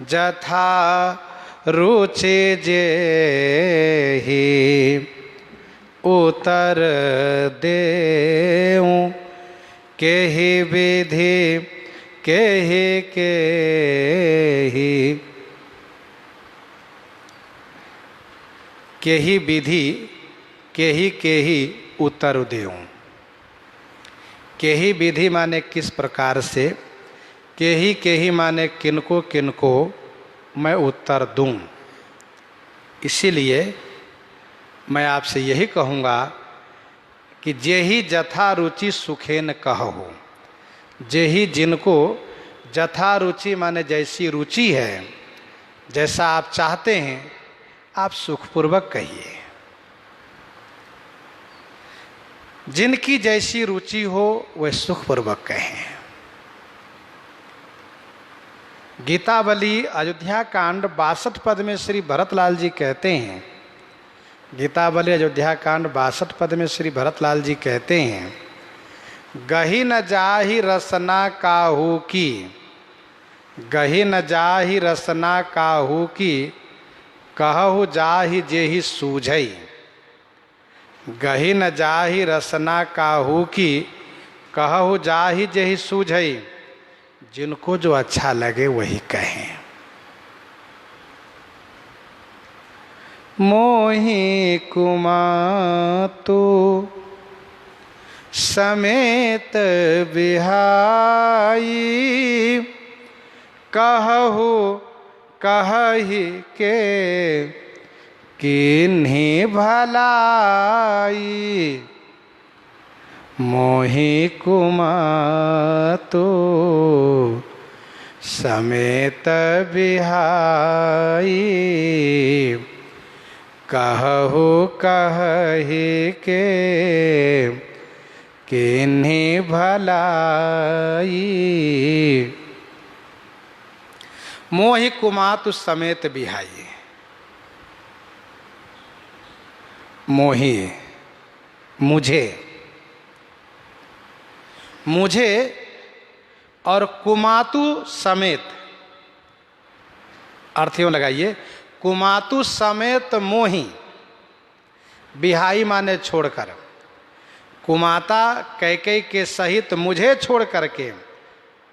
जथा रुचि जेहि। उत्तर देऊं केहि विधि केहि केहि। केहि विधि केहि केहि उत्तर देऊं। केहि विधि माने किस प्रकार से, केहि केहि माने किनको किनको मैं उत्तर दूं। इसीलिए मैं आपसे यही कहूँगा कि जेहि जथा रुचि सुखेन कहो। जेहि जिनको जथा रुचि माने जैसी रुचि है, जैसा आप चाहते हैं आप सुखपूर्वक कहिए। जिनकी जैसी रुचि हो वह सुखपूर्वक कहें। गीतावली अयोध्या कांड 62 पद में श्री भरतलाल जी कहते हैं, गीतावली अयोध्या कांड 62 पद में श्री भरतलाल जी कहते हैं, गही न जाहि रसना काहू की। गही न जाहि रसना काहू की, कहु जाहि जेहि सूझई। गही न जाहि रसना काहू की, कहु जाहि जेहि सूझई। जिनको जो अच्छा लगे वही कहें। मोहि कुमातु समेत बिहाई, कहु कहहि के किन्हि भलाई। मोहि कुमातु समेत बिहाई, कहु कहहि के किन्हि भलाई। मोहि कुमातु समेत बिहाई। मोहि मुझे, मुझे और कुमातु समेत अर्थ यूं लगाइए, कुमातु समेत मोहि। बिहाई माने छोड़कर, कुमाता कैकेयी के सहित मुझे छोड़ करके,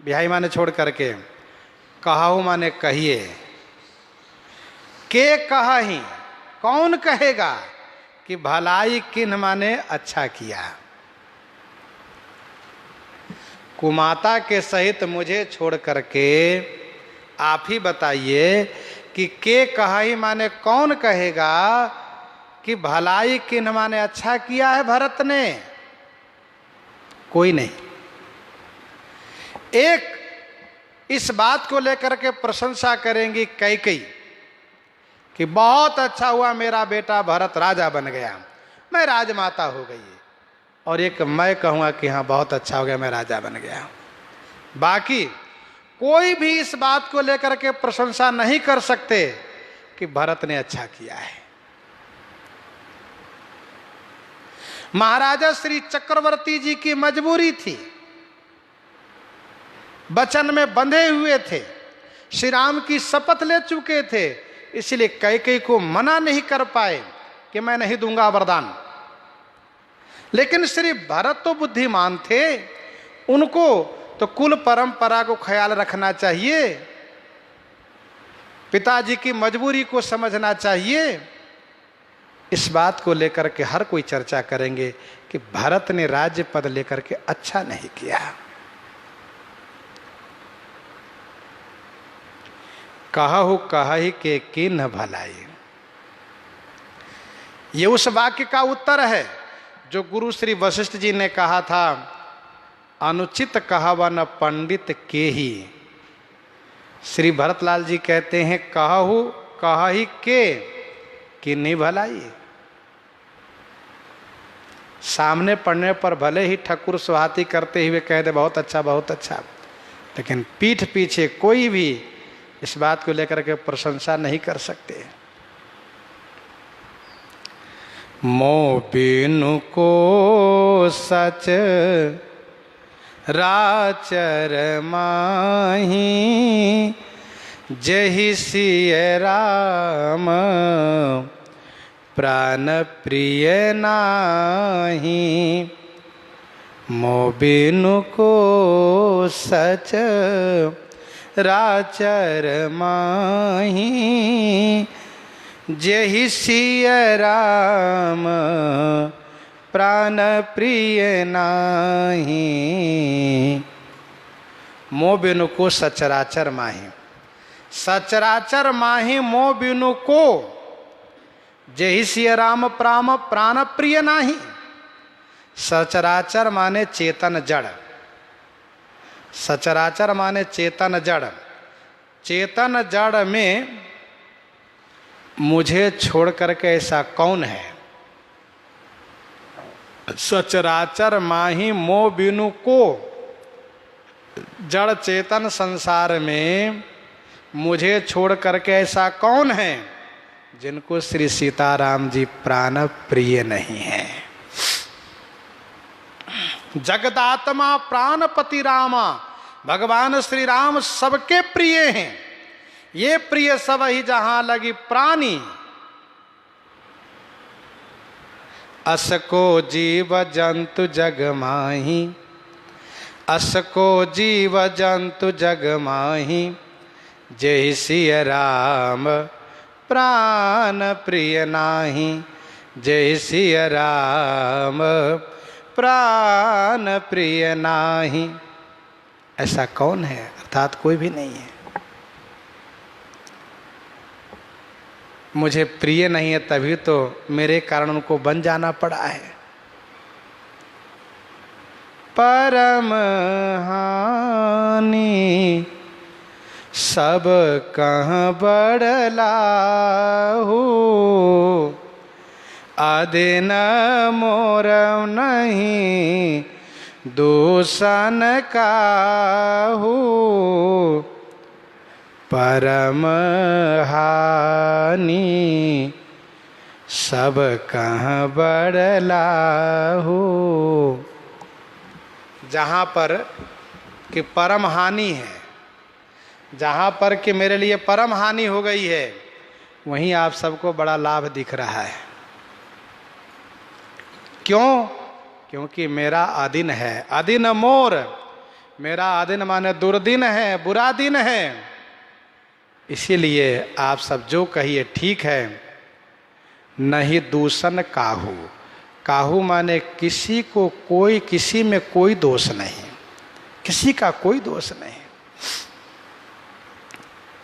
बिहाई माने छोड़ करके, कहु माने कहिए, के कहहि कौन कहेगा, कि भलाई किन्ह माने अच्छा किया। कुमाता के सहित मुझे छोड़ करके आप ही बताइए कि के कहा ही माने कौन कहेगा कि भलाई किन्ह माने अच्छा किया है भरत ने? कोई नहीं। एक इस बात को लेकर के प्रशंसा करेंगी कैकेयी कि बहुत अच्छा हुआ मेरा बेटा भरत राजा बन गया, मैं राजमाता हो गई। और एक मैं कहूँगा कि हाँ बहुत अच्छा हो गया, मैं राजा बन गया। बाकी कोई भी इस बात को लेकर के प्रशंसा नहीं कर सकते कि भरत ने अच्छा किया है। महाराजा श्री चक्रवर्ती जी की मजबूरी थी, वचन में बंधे हुए थे, श्री राम की शपथ ले चुके थे, इसलिए कैकेयी को मना नहीं कर पाए कि मैं नहीं दूंगा वरदान। लेकिन श्री भरत तो बुद्धिमान थे, उनको तो कुल परंपरा को ख्याल रखना चाहिए, पिताजी की मजबूरी को समझना चाहिए। इस बात को लेकर के हर कोई चर्चा करेंगे कि भरत ने राज्य पद लेकर के अच्छा नहीं किया। कहु कहि के किन्ह भलाई, ये उस वाक्य का उत्तर है जो गुरु श्री वशिष्ठ जी ने कहा था, अनुचित कहवन पंडित के ही। श्री भरतलाल जी कहते हैं कहु कहि के किन्ही भलाई। सामने पढ़ने पर भले ही ठकुर सुहाती करते हुए कह दे बहुत अच्छा बहुत अच्छा, लेकिन पीठ पीछे कोई भी इस बात को लेकर के प्रशंसा नहीं कर सकते। मोह बिनु को सच राचर माही, जहि सिय राम प्राण प्रिय नाही। मोह बिनु को सच राचर माही, जहि सिय राम प्राण प्रिय नाही। मोह बिनु को सचराचर माही, सचराचर माही मोह बिनु को, जहि सिय राम प्राण प्रिय नाही। सचराचर माने चेतन जड़, सचराचर माने चेतन जड़। चेतन जड़ में मुझे छोड़ करके ऐसा कौन है? सचराचर माही मोह बिनु को, जड़ चेतन संसार में मुझे छोड़ करके ऐसा कौन है जिनको श्री सीताराम जी प्राण प्रिय नहीं है? जगदात्मा प्राणपति रामा, भगवान श्री राम सबके प्रिय हैं। ये प्रिय सब ही जहां लगी प्राणी। असको जीव जंतु जग माही, असको जीव जंतु जग माही, जय सिय राम प्राण प्रिय नाही। जय सिय राम प्राण प्रिय नाही। ऐसा कौन है? अर्थात कोई भी नहीं है। मुझे प्रिय नहीं है तभी तो मेरे कारण उनको बन जाना पड़ा है। परम हानि सब कहाँ बढ़लाहू, आदिन मोर नहीं दूषण काहू। परम हानि सब कहाँ बढ़लाहू। जहाँ पर कि परम हानि है, जहाँ पर कि मेरे लिए परम हानि हो गई है, वहीं आप सबको बड़ा लाभ दिख रहा है। क्यों? क्योंकि मेरा आदिन है। आदिन मोर, मेरा आदिन माने दुर्दिन है, बुरा दिन है। इसीलिए आप सब जो कहिए ठीक है। नहीं दूषण काहू। काहू माने किसी को कोई, किसी में कोई दोष नहीं, किसी का कोई दोष नहीं।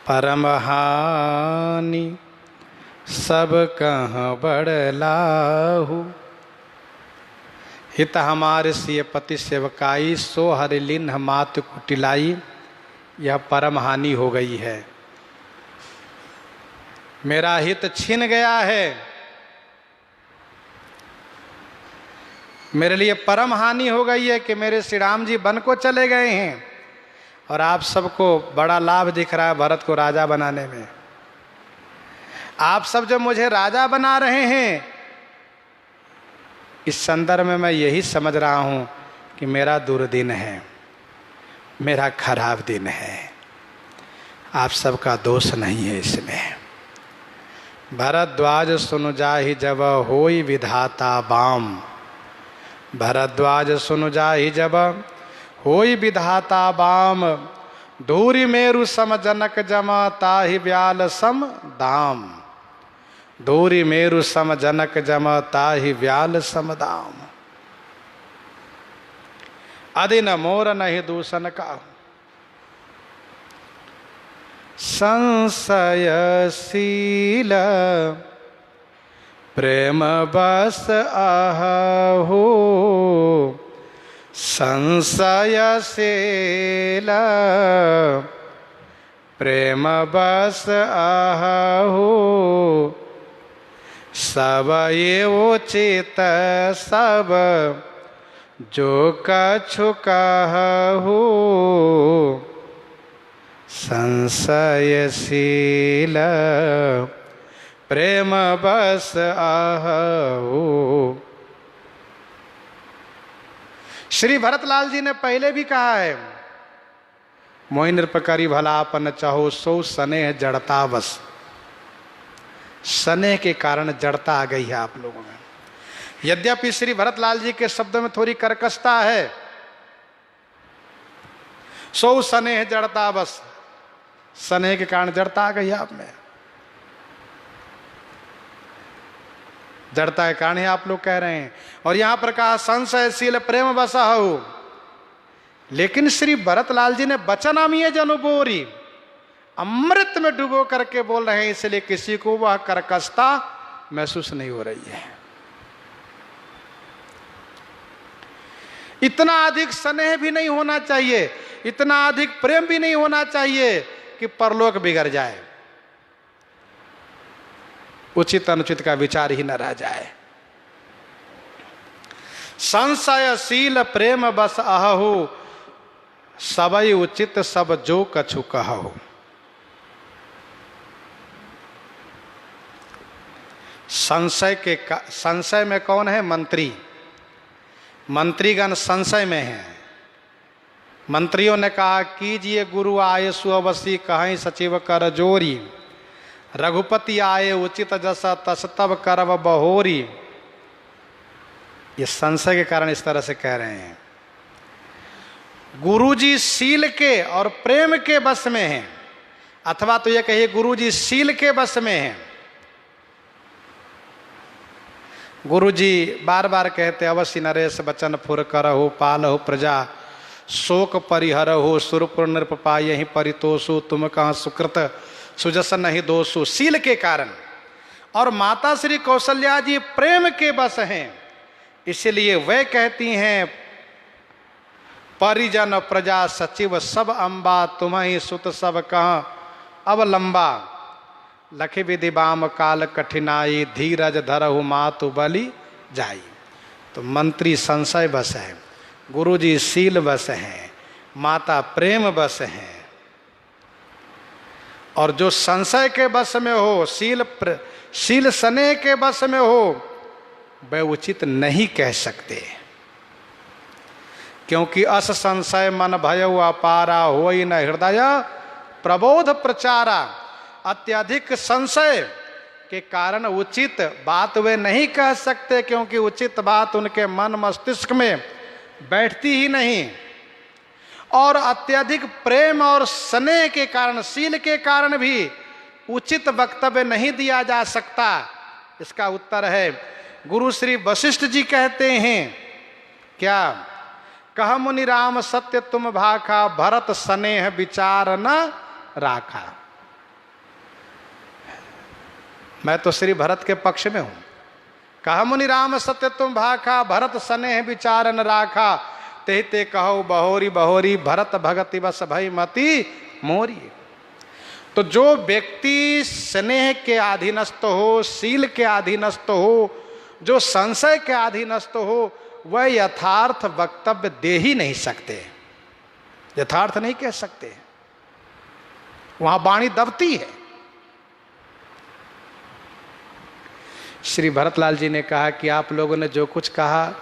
परम हानि सब कहाँ बड़लाहू। हित हमारे सिय पति सेवकाई, सो हरिलिन्ह मातु कुटिलाई। यह परम हानि हो गई है, मेरा हित छिन गया है, मेरे लिए परम हानि हो गई है कि मेरे श्री राम जी वन को चले गए हैं और आप सबको बड़ा लाभ दिख रहा है भरत को राजा बनाने में। आप सब जो मुझे राजा बना रहे हैं, इस संदर्भ में मैं यही समझ रहा हूं कि मेरा दुर्दिन है, मेरा खराब दिन है, आप सबका दोष नहीं है इसमें। भरद्वाज सुनु जाहि जब होई विधाता बाम। भरद्वाज सुनु जाहि जब होई विधाता बाम। धूरि मेरु सम जनक जमा ताहि व्याल सम दाम। धूरि मेरु सम जनक जमा ताहि व्याल सम दाम। अधिन मोर नहीं दूषण काहू। संशयशील प्रेम बस आहू। संशयशील प्रेम बस आहू। सब ये उचित सब जो कछु कहू। संशयशील प्रेम बस आहू। श्री भरतलाल जी ने पहले भी कहा है, मोहि निरपकारी भलापन चाहो सो स्नेह जड़ता बस। स्नेह के कारण जड़ता आ गई है आप लोगों में। यद्यपि श्री भरतलाल जी के शब्दों में थोड़ी कर्कशता है, सो स्नेह जड़ता बस, स्नेह के कारण जड़ता आ गई आप में। जड़ता के कारण ही आप लोग कह रहे हैं। और यहां पर कहा संशयशील प्रेम बसहु। लेकिन श्री भरतलाल जी ने बचनामीय जनु बोरी, अमृत में डुबो करके बोल रहे हैं, इसलिए किसी को वह कर्कशता महसूस नहीं हो रही है। इतना अधिक स्नेह भी नहीं होना चाहिए, इतना अधिक प्रेम भी नहीं होना चाहिए कि परलोक बिगड़ जाए, उचित अनुचित का विचार ही न रह जाए। संशयशील प्रेम बस आहू। सबई उचित सब जो कछु कहू। संशय में कौन है? मंत्री। मंत्रीगण संशय में हैं। मंत्रियों ने कहा कीजिए गुरु आये सुअवसी, कहीं सचिव कर जोरी। रघुपति आए उचित जस तस तब करव बहोरी। ये संशय के कारण इस तरह से कह रहे हैं। गुरुजी शील के और प्रेम के बस में हैं, अथवा तो ये कहिए गुरुजी शील के बस में हैं। गुरुजी बार बार कहते अवश्य नरेश बचन फुर करहु। पालहु प्रजा शोक परिहरहु। सुरपुर नृप पायहि परितोषु। तुम कहाँ सुकृत सुजस नहीं दोषु। शील के कारण। और माता श्री कौशल्या जी प्रेम के बस हैं, इसलिए वे कहती हैं परिजन प्रजा सचिव सब अम्बा। तुम्हें सुत सब कहाँ अवलंबा। लखि विधि बाम काल कठिनाई। धीरज धरहु मातु बलि जाई। तो मंत्री संशय बस है, गुरुजी शील बस हैं, माता प्रेम बस हैं। और जो संशय के बस में हो, शील स्नेह के बस में हो, वे उचित नहीं कह सकते, क्योंकि अस संशय मन भयउ अपारा। होई न हृदय प्रबोध प्रचारा। अत्यधिक संशय के कारण उचित बात वे नहीं कह सकते, क्योंकि उचित बात उनके मन मस्तिष्क में बैठती ही नहीं। और अत्यधिक प्रेम और स्नेह के कारण, शील के कारण भी उचित वक्तव्य नहीं दिया जा सकता। इसका उत्तर है, गुरु श्री वशिष्ठ जी कहते हैं क्या, कह मुनि राम सत्य तुम भाखा, भरत स्नेह विचार न राखा। मैं तो श्री भरत के पक्ष में हूं। कह मुनि राम सत्य तुम भाखा, भरत स्नेह विचार न राखा, ते ते कहो बहोरी बहोरी, भरत भगति बस भई मति मोरी। तो जो व्यक्ति स्नेह के अधीनस्थ हो, शील के अधीनस्थ हो, जो संशय के अधीनस्थ हो, वह यथार्थ वक्तव्य दे ही नहीं सकते, यथार्थ नहीं कह सकते, वहां वाणी दबती है। श्री भरतलाल जी ने कहा कि आप लोगों ने जो कुछ कहा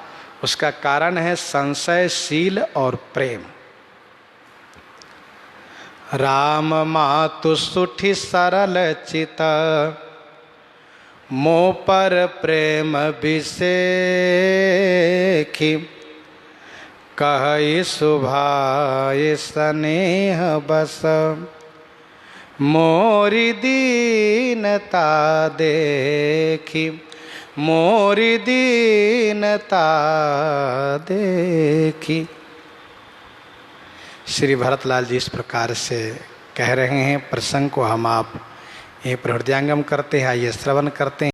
उसका कारण है संशय, शील और प्रेम। राम मातु सुठी सरल चित, मोह पर प्रेम बिसेखी, कहि सुभाए स्नेह बस, मोरी दीनता देखी, मोरी दीनता देखी। श्री भरतलाल जी इस प्रकार से कह रहे हैं। प्रसंग को हम आप यहीं पर हृदयंगम करते हैं, आइए श्रवण करते हैं।